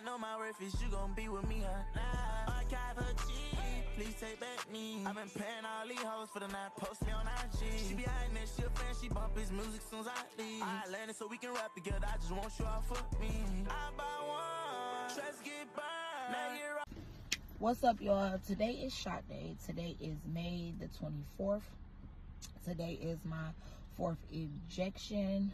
know my worth is you gon' be with me, huh? Nah, archive her cheek, please take back me. I've been paying all these hoes for the night, post me on IG. She be hiding that she a fan, she bump his music soon as I leave. I landed so we can rap together, I just want you all for me. I buy one, trust get burned, now you're right. What's up, y'all? Today is shot day. Today is May the 24th. Today is my 4th injection.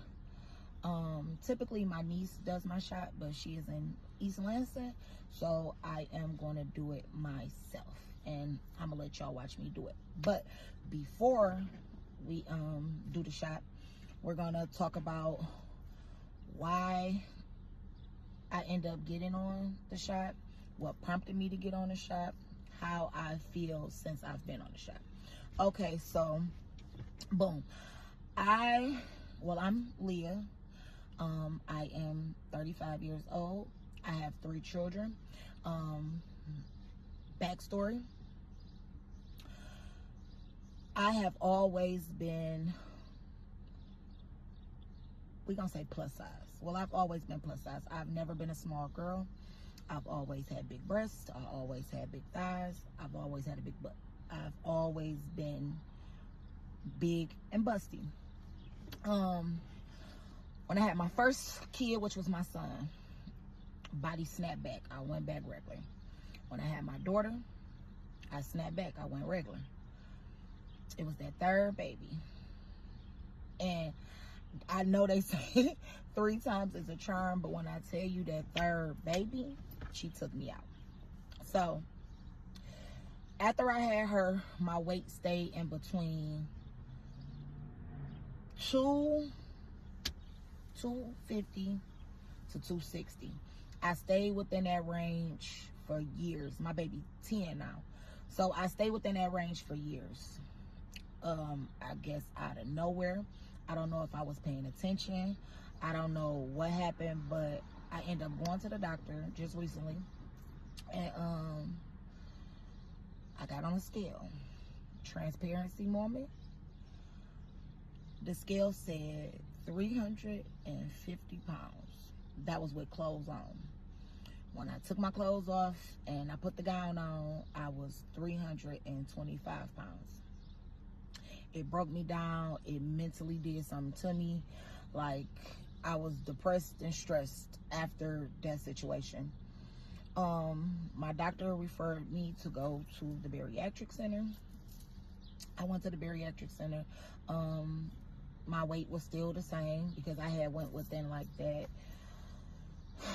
Typically my niece does my shot, but she is in East Lansing, so I am going to do it myself, and I'm gonna let y'all watch me do it. But before we do the shot, we're gonna talk about why I end up getting on the shot, what prompted me to get on the shot, how I feel since I've been on the shot. Okay, so boom. I'm Leah. I am 35 years old. I have 3 children. Backstory. I have always been, we're gonna say plus size. Well, I've always been plus size. I've never been a small girl. I've always had big breasts. I always had big thighs. I've always had a big butt. I've always been big and busty. When I had my first kid, which was my son, body snapped back. I went back regular. When I had my daughter, I snapped back. I went regular. It was that third baby. And I know they say 3 times is a charm, but when I tell you that third baby, she took me out. So after I had her, my weight stayed in between 250 to 260. I stayed within that range for years. My baby 10 now. So I stayed within that range for years. I guess out of nowhere. I don't know if I was paying attention. I don't know what happened, but I ended up going to the doctor just recently. And I got on a scale. Transparency moment. The scale said 350 pounds. That was with clothes on. When I took my clothes off and I put the gown on, I was 325 pounds. It broke me down. It mentally did something to me. Like, I was depressed and stressed after that situation. My doctor referred me to go to the bariatric center. I went to the bariatric center. My weight was still the same because I had went within like that,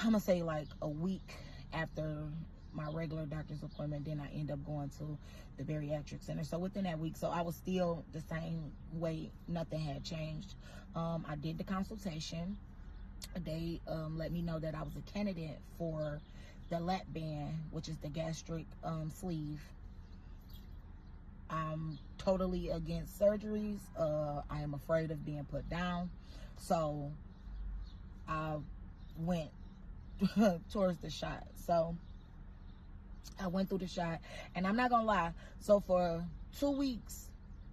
I'm gonna say like a week after my regular doctor's appointment. Then I end up going to the bariatric center. So within that week, so I was still the same weight. Nothing had changed. I did the consultation. They let me know that I was a candidate for the lap band, which is the gastric sleeve. I'm totally against surgeries. I am afraid of being put down. So I went towards the shot. So I went through the shot, and I'm not gonna lie. So for 2 weeks,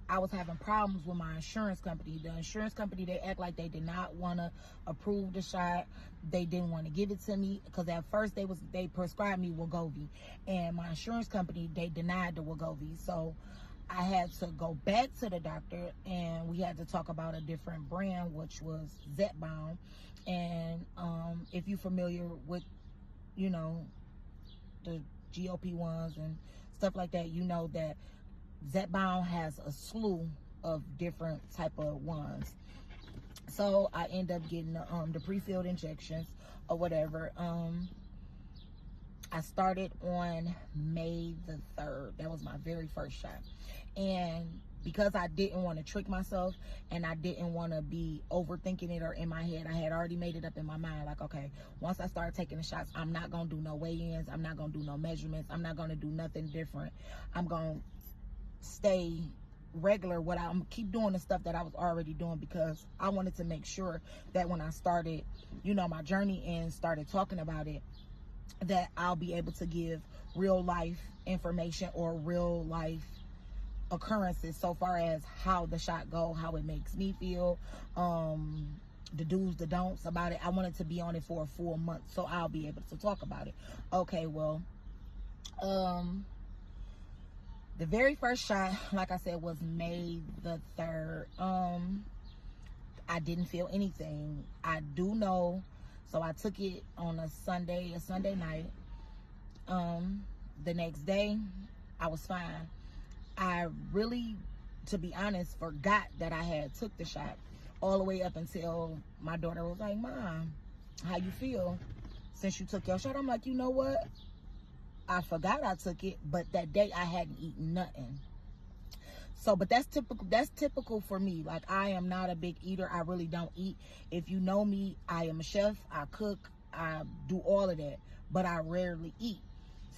I was having problems with my insurance company. The insurance company, they act like they did not want to approve the shot. They didn't want to give it to me because at first they prescribed me Wegovy, and my insurance company, they denied the Wegovy. So I had to go back to the doctor, and we had to talk about a different brand, which was Zepbound. And if you're familiar with, you know, the GLP-1s and stuff like that, you know that Zepbound has a slew of different type of ones. So I end up getting the pre-filled injections or whatever. I started on May the 3rd. That was my very first shot. And because I didn't want to trick myself and I didn't want to be overthinking it or in my head, I had already made it up in my mind. Like, okay, once I start taking the shots, I'm not going to do no weigh-ins. I'm not going to do no measurements. I'm not going to do nothing different. I'm going to stay regular. I'm keep doing the stuff that I was already doing, because I wanted to make sure that when I started, you know, my journey and started talking about it, that I'll be able to give real life information or real life occurrences so far as how the shot go, how it makes me feel, the do's, the don'ts about it. I wanted to be on it for a full month, so I'll be able to talk about it. Okay, well, the very first shot, like I said, was May the 3rd. I didn't feel anything. I do know, so I took it on a Sunday night. The next day, I was fine. I really, to be honest, forgot that I had took the shot all the way up until my daughter was like, Mom, how you feel since you took your shot? I'm like, you know what? I forgot I took it, but that day I hadn't eaten nothing. So, but that's typical for me. Like, I am not a big eater. I really don't eat. If you know me, I am a chef. I cook. I do all of that, but I rarely eat.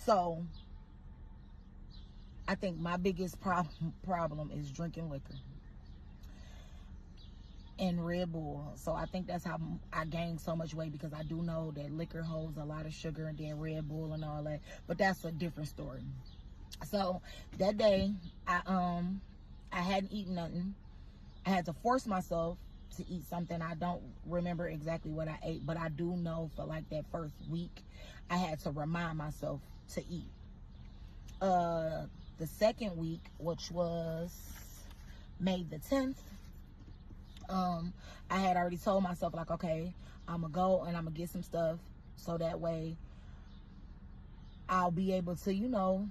So, I think my biggest problem is drinking liquor and Red Bull. So I think that's how I gained so much weight, because I do know that liquor holds a lot of sugar, and then Red Bull and all that. But that's a different story. So that day, I hadn't eaten nothing. I had to force myself to eat something. I don't remember exactly what I ate, but I do know for like that first week, I had to remind myself to eat. The second week, which was May the 10th, I had already told myself, like, okay, I'm gonna go and I'm gonna get some stuff, so that way I'll be able to, you know,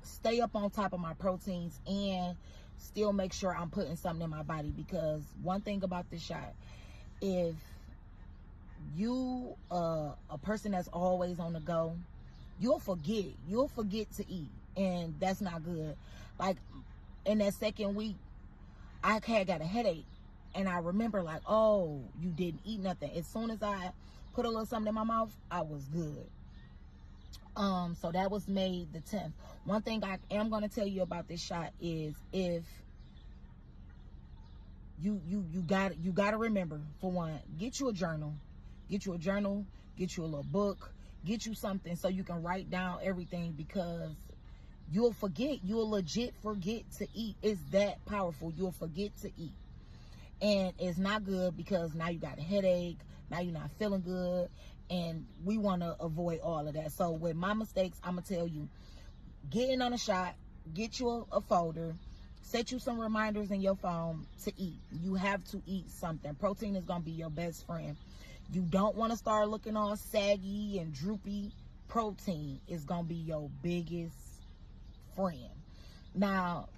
stay up on top of my proteins and still make sure I'm putting something in my body. Because one thing about this shot, if you a person that's always on the go, you'll forget to eat, and that's not good. Like, in that second week, I had got a headache, and I remember, like, oh, you didn't eat nothing. As soon as I put a little something in my mouth, I was good. So that was May the 10th. One thing I am going to tell you about this shot is, if you got to remember, for one, get you a journal, get you a little book, get you something so you can write down everything, because you'll legit forget to eat. It's that powerful. You'll forget to eat, and it's not good, because now you got a headache, now you're not feeling good, and we want to avoid all of that. So with my mistakes, I'm gonna tell you, getting on a shot, get you a folder, set you some reminders in your phone to eat. You have to eat something. Protein is gonna be your best friend. You don't want to start looking all saggy and droopy. Protein is gonna be your biggest friend. Now,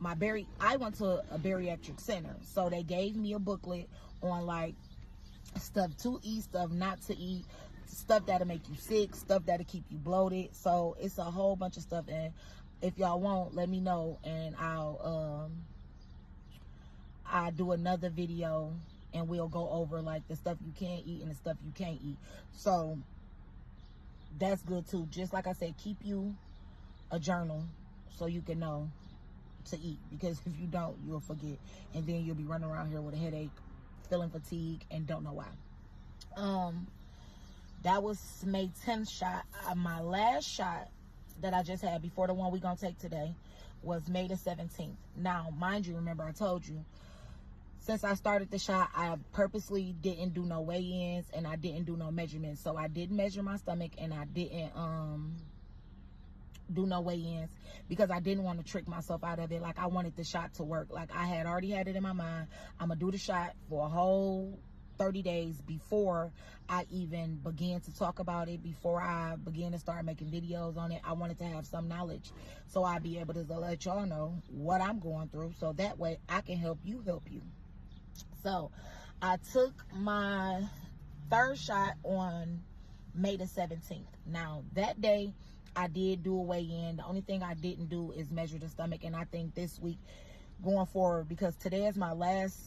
I went to a bariatric center, so they gave me a booklet on like stuff to eat, stuff not to eat, stuff that'll make you sick, stuff that'll keep you bloated. So it's a whole bunch of stuff, and if y'all want, let me know, and I'll do another video, and we'll go over like the stuff you can eat and the stuff you can't eat. So that's good too. Just like I said, keep you a journal so you can know to eat, because if you don't, you'll forget, and then you'll be running around here with a headache, feeling fatigue, and don't know why. That was May 10th shot. My last shot that I just had before the one we're gonna take today was May the 17th. Now, mind you, remember I told you, since I started the shot, I purposely didn't do no weigh-ins, and I didn't do no measurements. So I didn't measure my stomach, and I didn't do no weigh-ins, because I didn't want to trick myself out of it. Like, I wanted the shot to work. Like, I had already had it in my mind, I'm gonna do the shot for a whole 30 days before I even began to talk about it, before I began to start making videos on it. I wanted to have some knowledge, so I'd be able to let y'all know what I'm going through, so that way I can help you. So I took my third shot on May the 17th. Now, that day I did do a weigh-in. The only thing I didn't do is measure the stomach, and I think this week going forward, because today is my last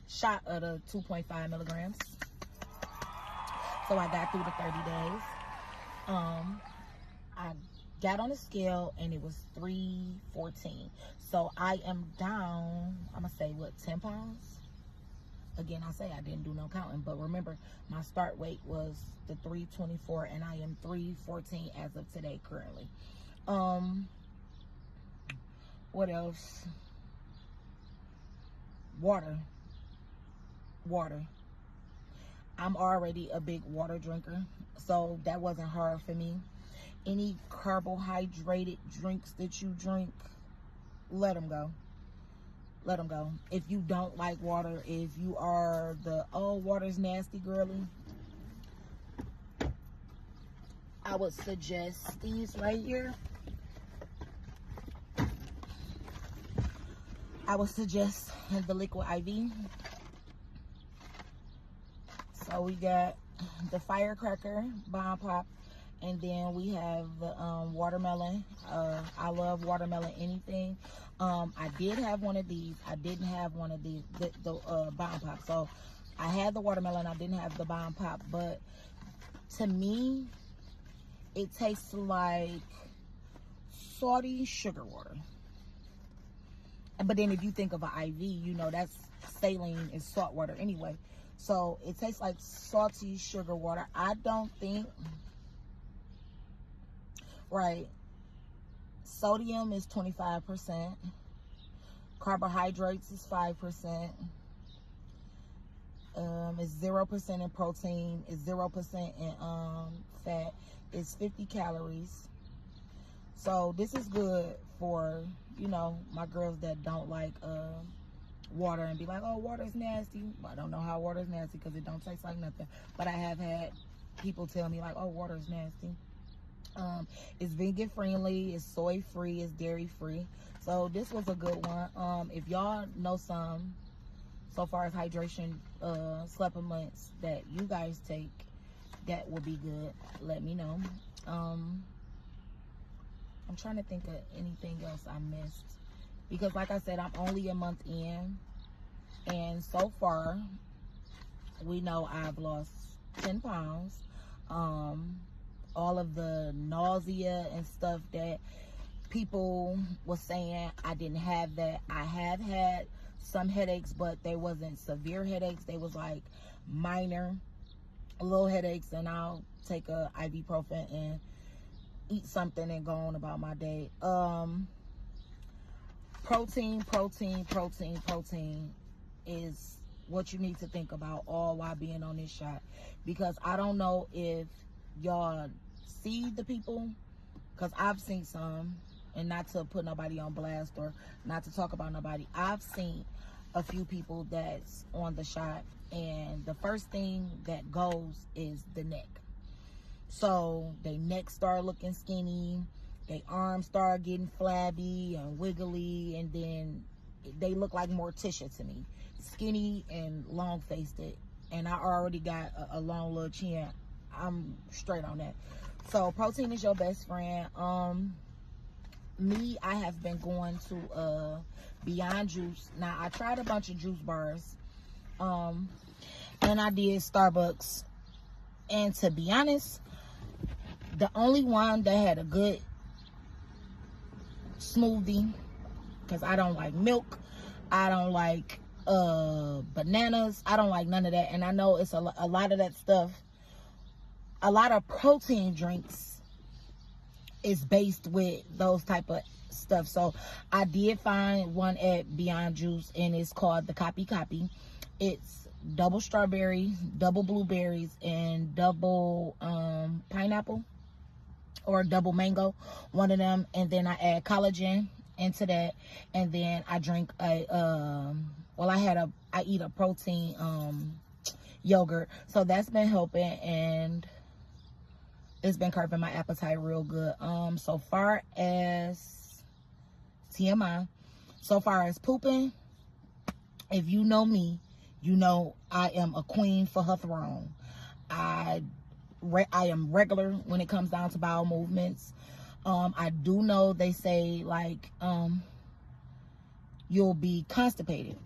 shot of the 2.5 milligrams. So I got through the 30 days. I got on the scale, and it was 314. So I am down, I'm gonna say, what, 10 pounds? Again, I say I didn't do no counting, but remember, my start weight was the 324, and I am 314 as of today currently. What else? Water. water. I'm already a big water drinker, so that wasn't hard for me. Any carbohydrated drinks that you drink, let them go. Let them go. If you don't like water, if you are the, oh, water's nasty girly, I would suggest these right here. I would suggest the liquid IV. So we got the firecracker bomb pop, and then we have the watermelon. I love watermelon anything. I did have one of these. I didn't have one of these, the bomb pop. So I had the watermelon. I didn't have the bomb pop. But to me, it tastes like salty sugar water. But then if you think of an IV, you know that's saline is salt water anyway. So it tastes like salty sugar water. I don't think, right, sodium is 25%. Carbohydrates is 5%. It's 0% in protein. It's 0% in fat. It's 50 calories. So this is good for, you know, my girls that don't like water and be like, oh, water's nasty. I don't know how water's nasty because it don't taste like nothing. But I have had people tell me like, oh, water's nasty. It's vegan friendly, it's soy free, it's dairy free. So this was a good one. If y'all know some, so far as hydration supplements that you guys take, that would be good. Let me know. I'm trying to think of anything else I missed. Because like I said, I'm only a month in. And so far, we know I've lost 10 pounds. All of the nausea and stuff that people were saying, I didn't have that. I have had some headaches, but they wasn't severe headaches. They was like minor little headaches, and I'll take a ibuprofen and eat something and go on about my day. Protein is what you need to think about all while being on this shot. Because I don't know if y'all see the people, because I've seen some, and not to put nobody on blast or not to talk about nobody, I've seen a few people that's on the shot, and the first thing that goes is the neck. So their neck start looking skinny, their arms start getting flabby and wiggly, and then they look like Morticia to me. Skinny and long-faced, and I already got a long little chin. I'm straight on that. So protein is your best friend. Me, I have been going to Beyond Juice. Now I tried a bunch of juice bars, and I did Starbucks, and to be honest, the only one that had a good smoothie, because I don't like milk, I don't like bananas, I don't like none of that. And I know it's a lot of that stuff, a lot of protein drinks is based with those type of stuff. So I did find one at Beyond Juice, and it's called the Copy. It's double strawberry, double blueberries, and double pineapple, or double mango, one of them. And then I add collagen into that, and then I drink a I eat a protein yogurt. So that's been helping, and it's been curbing my appetite real good. So far as TMI, so far as pooping, if you know me, you know I am a queen for her throne. I am regular when it comes down to bowel movements. I do know they say like you'll be constipated.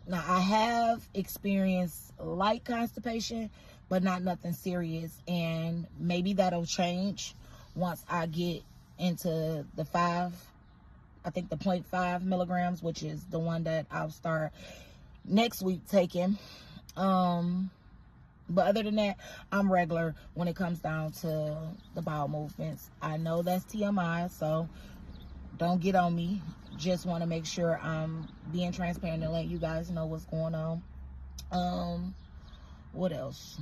Now I have experienced light constipation, but not nothing serious, and maybe that'll change once I get into the 0.5 milligrams, which is the one that I'll start next week taking. But other than that, I'm regular when it comes down to the bowel movements. I know that's TMI, so don't get on me. Just want to make sure I'm being transparent and let you guys know what's going on. What else?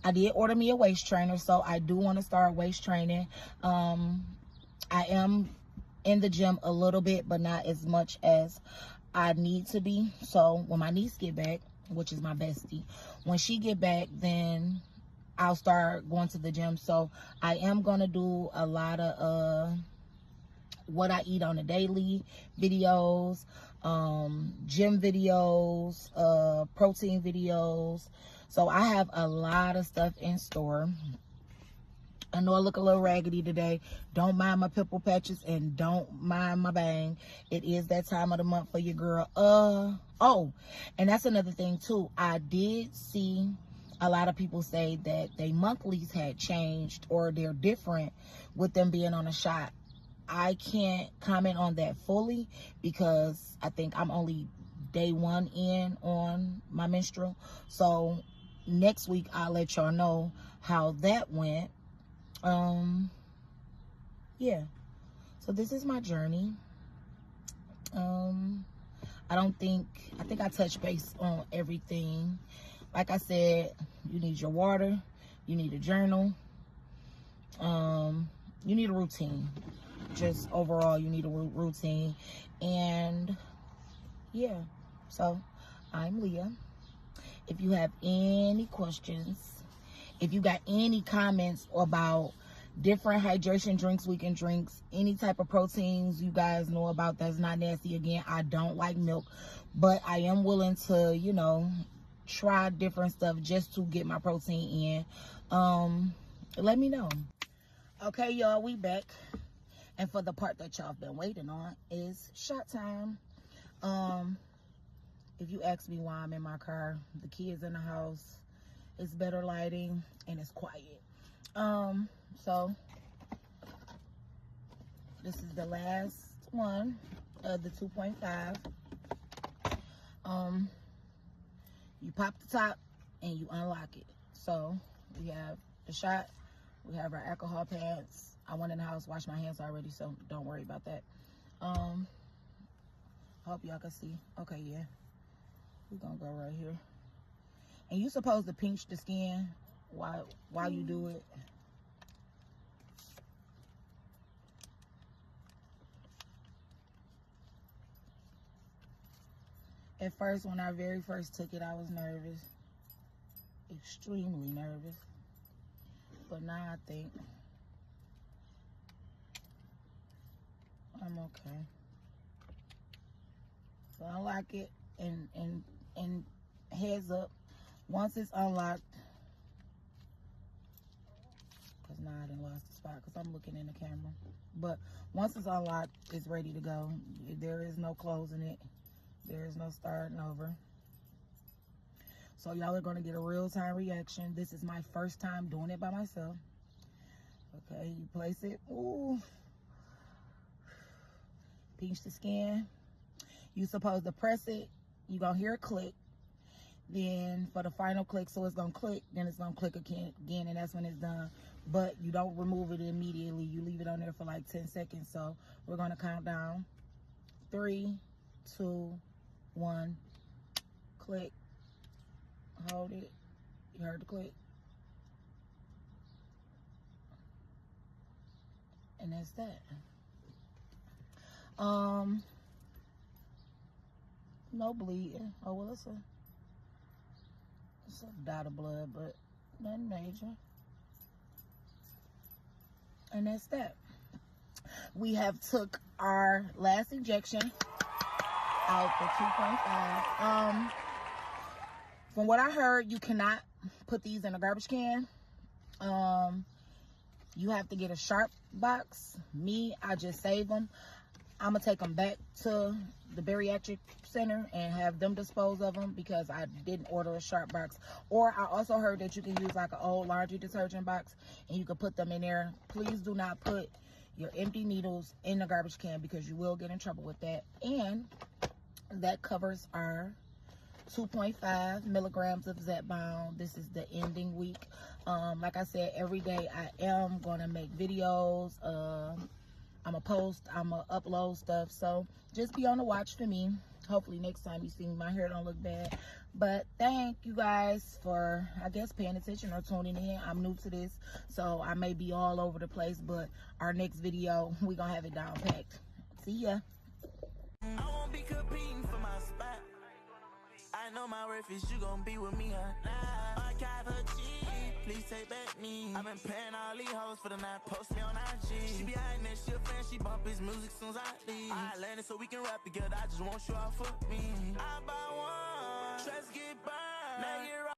I did order me a waist trainer, so I do want to start waist training. I am in the gym a little bit, but not as much as I need to be. So when my niece get back, which is my bestie, when she get back, then I'll start going to the gym. So I am gonna do a lot of what I eat on a daily videos, gym videos, protein videos. So I have a lot of stuff in store. I know I look a little raggedy today. Don't mind my pimple patches and don't mind my bang. It is that time of the month for your girl. Oh, and that's another thing too. I did see a lot of people say that they monthlies had changed or they're different with them being on a shot. I can't comment on that fully because I think I'm only day 1 in on my menstrual. So next week I'll let y'all know how that went. Yeah, so this is my journey. I think I touched base on everything. Like I said, you need your water, you need a journal, you need a routine. Just overall, you need a routine. And yeah, so I'm Leah. If you have any questions, if you got any comments about different hydration drinks we can drink, any type of proteins you guys know about that's not nasty. Again, I don't like milk, but I am willing to, you know, try different stuff just to get my protein in. Let me know. Okay, y'all, we back. And for the part that y'all been waiting on is shot time. If you ask me why I'm in my car, the kids in the house, it's better lighting and it's quiet. So this is the last one of the 2.5. You pop the top and you unlock it. So we have the shot, we have our alcohol pads. I went in the house, washed my hands already, so don't worry about that. I hope y'all can see. Okay, yeah, we're gonna go right here. And you're supposed to pinch the skin while you do it. At first, when I very first took it, I was nervous. Extremely nervous. But now I think I'm okay. So unlock it and heads up. Once it's unlocked, because now I done lost the spot because I'm looking in the camera. But once it's unlocked, it's ready to go. There is no closing it. There is no starting over. So y'all are going to get a real-time reaction. This is my first time doing it by myself. Okay, you place it. Ooh. Pinch the skin. You're supposed to press it. You're going to hear a click. Then for the final click, so it's going to click, then it's going to click again, and that's when it's done. But you don't remove it immediately. You leave it on there for like 10 seconds. So we're going to count down. 3, 2, 1. Click. Hold it. You heard the click. And that's that. No bleeding. Oh, well, it's a dot of blood, but nothing major. And that's that. We have took our last injection out for 2.5. From what I heard, you cannot put these in a garbage can. You have to get a sharp box. Me, I just save them. I'm gonna take them back to the bariatric center and have them dispose of them because I didn't order a sharp box. Or I also heard that you can use like an old laundry detergent box and you can put them in there. Please do not put your empty needles in the garbage can because you will get in trouble with that. And that covers our 2.5 milligrams of zepbound. This is the ending week. Like I said, every day I am gonna make videos. I'm gonna post, I'm gonna upload stuff. So just be on the watch for me. Hopefully next time you see me, my hair don't look bad. But thank you guys for, I guess, paying attention or tuning in. I'm new to this, so I may be all over the place, but our next video, we gonna have it down packed. See ya. I won't be competing for my spot. I know my worth is you gon' be with me or not. Archive her cheek, please take back me. I've been paying all these hoes for the night, post me on IG. She behind that shit, fan, she bump his music soon as I leave. I landed so we can rap together, I just want you all for me. I buy one, stress get burned, now you're